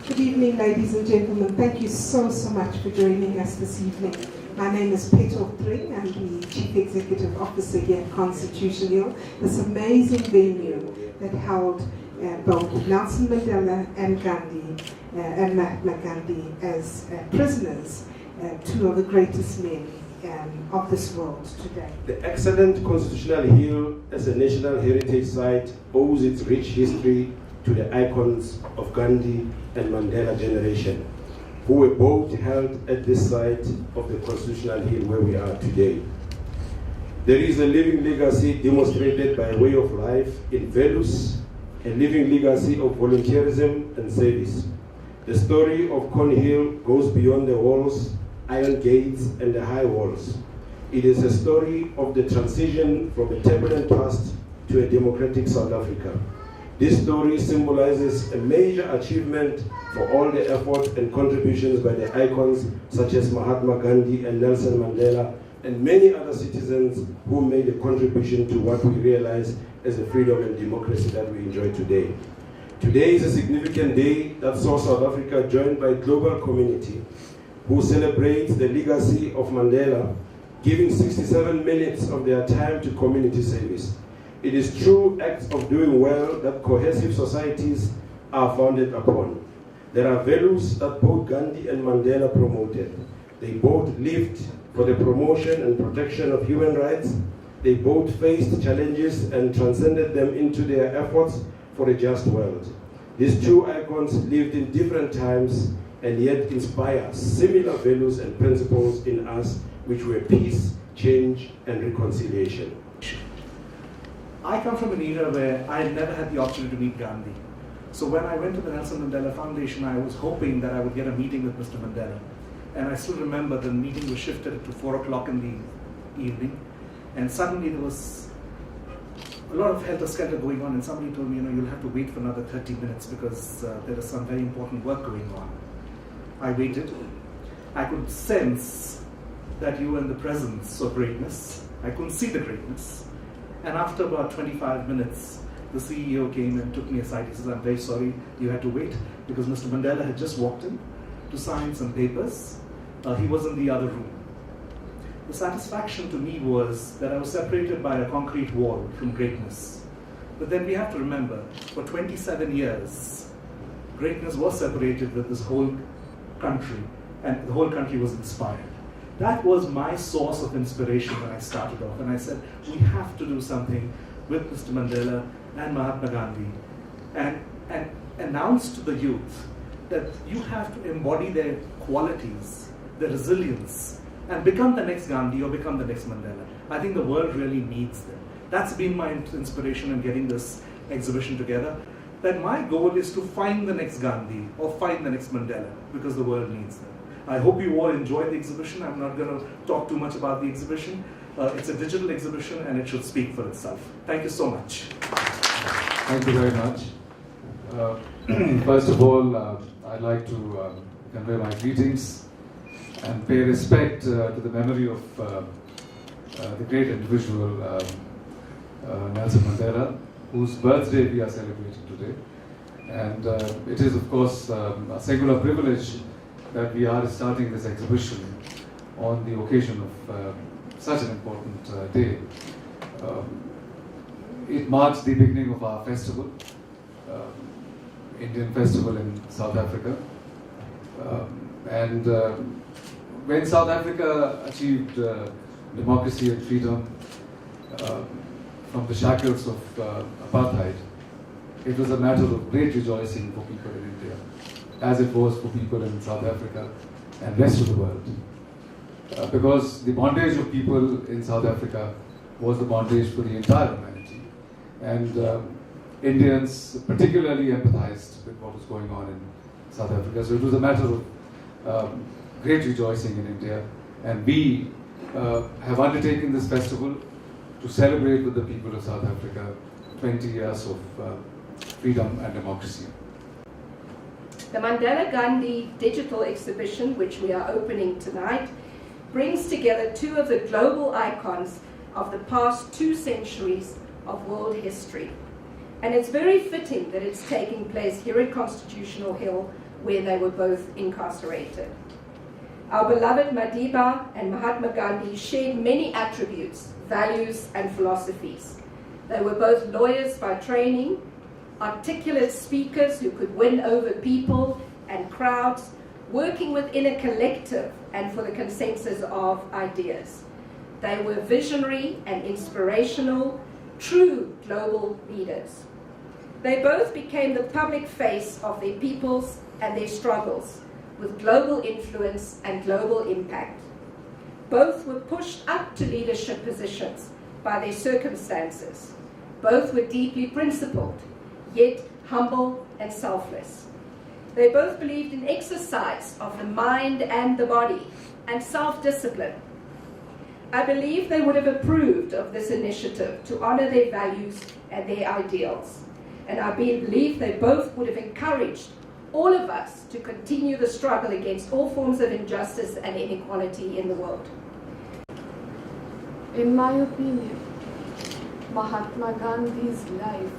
Good evening, ladies and gentlemen. Thank you so much for joining us this evening. My name is Peter Tring. I'm the Chief Executive Officer here at Constitution Hill, this amazing venue that held both Nelson Mandela and Gandhi, and Mahatma Gandhi as prisoners, two of the greatest men of this world today. The excellent Constitutional Hill as a national heritage site owes its rich history to the icons of Gandhi and Mandela generation, who were both held at this site of the Constitutional Hill where we are today. There is a living legacy demonstrated by way of life in values, a living legacy of volunteerism and service. The story of Con Hill goes beyond the walls, iron gates, and the high walls. It is a story of the transition from a turbulent past to a democratic South Africa. This story symbolizes a major achievement for all the efforts and contributions by the icons such as Mahatma Gandhi and Nelson Mandela and many other citizens who made a contribution to what we realize as the freedom and democracy that we enjoy today. Today is a significant day that saw South Africa joined by a global community who celebrates the legacy of Mandela, giving 67 minutes of their time to community service. It is true acts of doing well that cohesive societies are founded upon. There are values that both Gandhi and Mandela promoted. They both lived for the promotion and protection of human rights. They both faced challenges and transcended them into their efforts for a just world. These two icons lived in different times and yet inspire similar values and principles in us, which were peace, change, and reconciliation. I come from an era where I had never had the opportunity to meet Gandhi. So when I went to the Nelson Mandela Foundation, I was hoping that I would get a meeting with Mr. Mandela. And I still remember the meeting was shifted to 4 o'clock in the evening. And suddenly there was a lot of helter-skelter going on, and somebody told me, you'll have to wait for another 30 minutes because there is some very important work going on. I waited. I could sense that you were in the presence of greatness. I couldn't see the greatness. And after about 25 minutes, the CEO came and took me aside. He says, I'm very sorry you had to wait because Mr. Mandela had just walked in to sign some papers. He was in the other room. The satisfaction to me was that I was separated by a concrete wall from greatness. But then we have to remember, for 27 years, greatness was separated with this whole country, and the whole country was inspired. That was my source of inspiration when I started off, and I said, we have to do something with Mr. Mandela and Mahatma Gandhi and announce to the youth that you have to embody their qualities, their resilience, and become the next Gandhi or become the next Mandela. I think the world really needs them. That's been my inspiration in getting this exhibition together, that my goal is to find the next Gandhi or find the next Mandela because the world needs them. I hope you all enjoy the exhibition. I'm not going to talk too much about the exhibition. It's a digital exhibition and it should speak for itself. Thank you so much. Thank you very much. First of all, I'd like to convey my greetings and pay respect to the memory of the great individual Nelson Mandela, whose birthday we are celebrating today. And it is, of course, a singular privilege that we are starting this exhibition on the occasion of such an important day. It marks the beginning of our festival, Indian festival in South Africa. And when South Africa achieved democracy and freedom from the shackles of apartheid, it was a matter of great rejoicing for people in India, as it was for people in South Africa and rest of the world. because the bondage of people in South Africa was the bondage for the entire humanity. And Indians particularly empathized with what was going on in South Africa. So it was a matter of great rejoicing in India. And we have undertaken this festival to celebrate with the people of South Africa 20 years of freedom and democracy. The Mandela Gandhi digital exhibition, which we are opening tonight, brings together two of the global icons of the past 2 centuries of world history. And it's very fitting that it's taking place here at Constitutional Hill, where they were both incarcerated. Our beloved Madiba and Mahatma Gandhi shared many attributes, values, and philosophies. They were both lawyers by training, articulate speakers who could win over people and crowds, working within a collective and for the consensus of ideas. They were visionary and inspirational, true global leaders. They both became the public face of their peoples and their struggles, with global influence and global impact. Both were pushed up to leadership positions by their circumstances. Both were deeply principled, yet humble and selfless. They both believed in exercise of the mind and the body and self-discipline. I believe they would have approved of this initiative to honor their values and their ideals. And I believe they both would have encouraged all of us to continue the struggle against all forms of injustice and inequality in the world. In my opinion, Mahatma Gandhi's life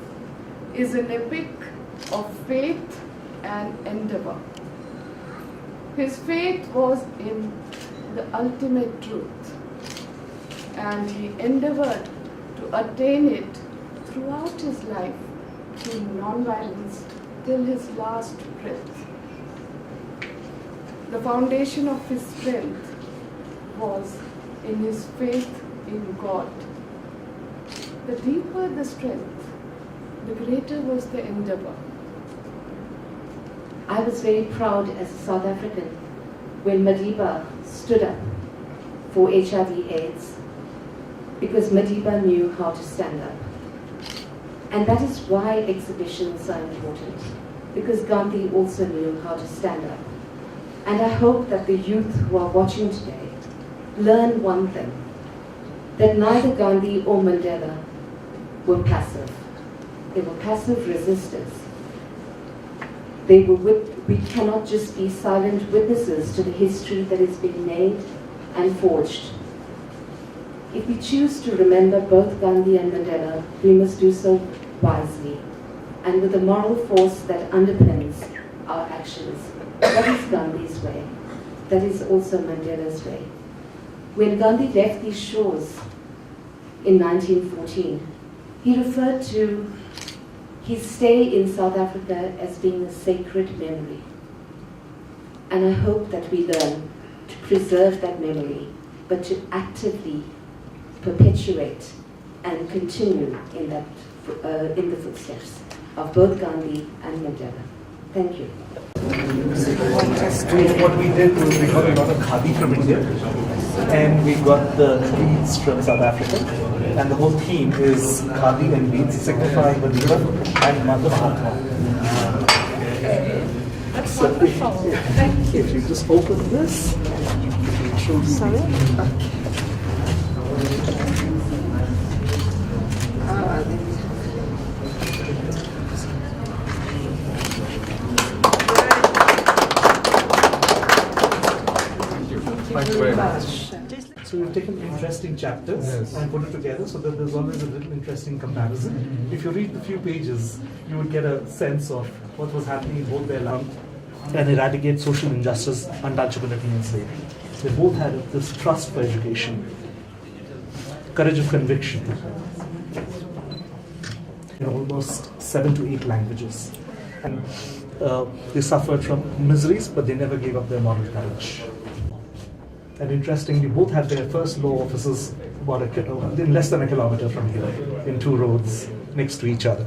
is an epic of faith and endeavor. His faith was in the ultimate truth, and he endeavored to attain it throughout his life through non-violence till his last breath. The foundation of his strength was in his faith in God. The deeper the strength, the greater was the endeavor. I was very proud as a South African when Madiba stood up for HIV/AIDS, because Madiba knew how to stand up. And that is why exhibitions are important, because Gandhi also knew how to stand up. And I hope that the youth who are watching today learn one thing, that neither Gandhi or Mandela were passive. They were passive resistors. We cannot just be silent witnesses to the history that is being made and forged. If we choose to remember both Gandhi and Mandela, we must do so wisely and with the moral force that underpins our actions. That is Gandhi's way. That is also Mandela's way. When Gandhi left these shores in 1914, he referred to his stay in South Africa as being a sacred memory. And I hope that we learn to preserve that memory, but to actively perpetuate and continue in the footsteps of both Gandhi and Mandela. Thank you. What we did was we got a lot of khadi from India, and we got the beads from South Africa, and the whole theme is khadi and beads, signifying Madiba and Mother Mahatma. That's So wonderful. Thank you. if you just open this, Sorry? Thank you very much. So we've taken interesting chapters and put it together so that there's always a little interesting comparison. If you read the few pages, you would get a sense of what was happening in both their lives and eradicate social injustice, untouchability, and slavery. They both had this trust for education, courage of conviction, in almost 7 to 8 languages. And they suffered from miseries, but they never gave up their moral courage. And interestingly, both had their first law offices about in less than a kilometer from here, in 2 roads next to each other.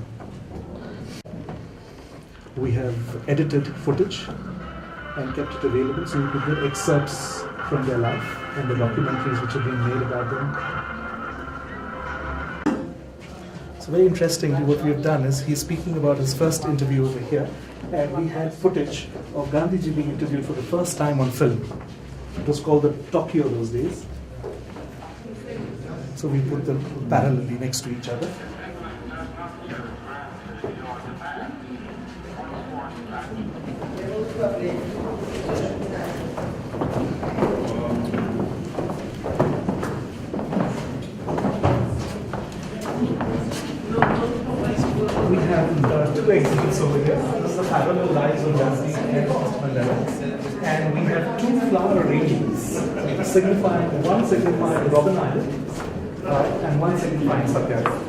We have edited footage and kept it available so you could get excerpts from their life and the documentaries which have been made about them. So very interestingly, what we've done is he's speaking about his first interview over here, and we had footage of Gandhiji being interviewed for the first time on film. It was called the Tokyo those days. So we put them parallelly next to each other. We have two exhibits over here. This is the parallel lives of Gandhi and Mandela. And we have two flower arrangements, one signifying Robben Island and one signifying Satyagraha.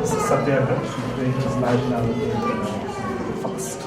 This is Satyagraha, she's doing his life now fast.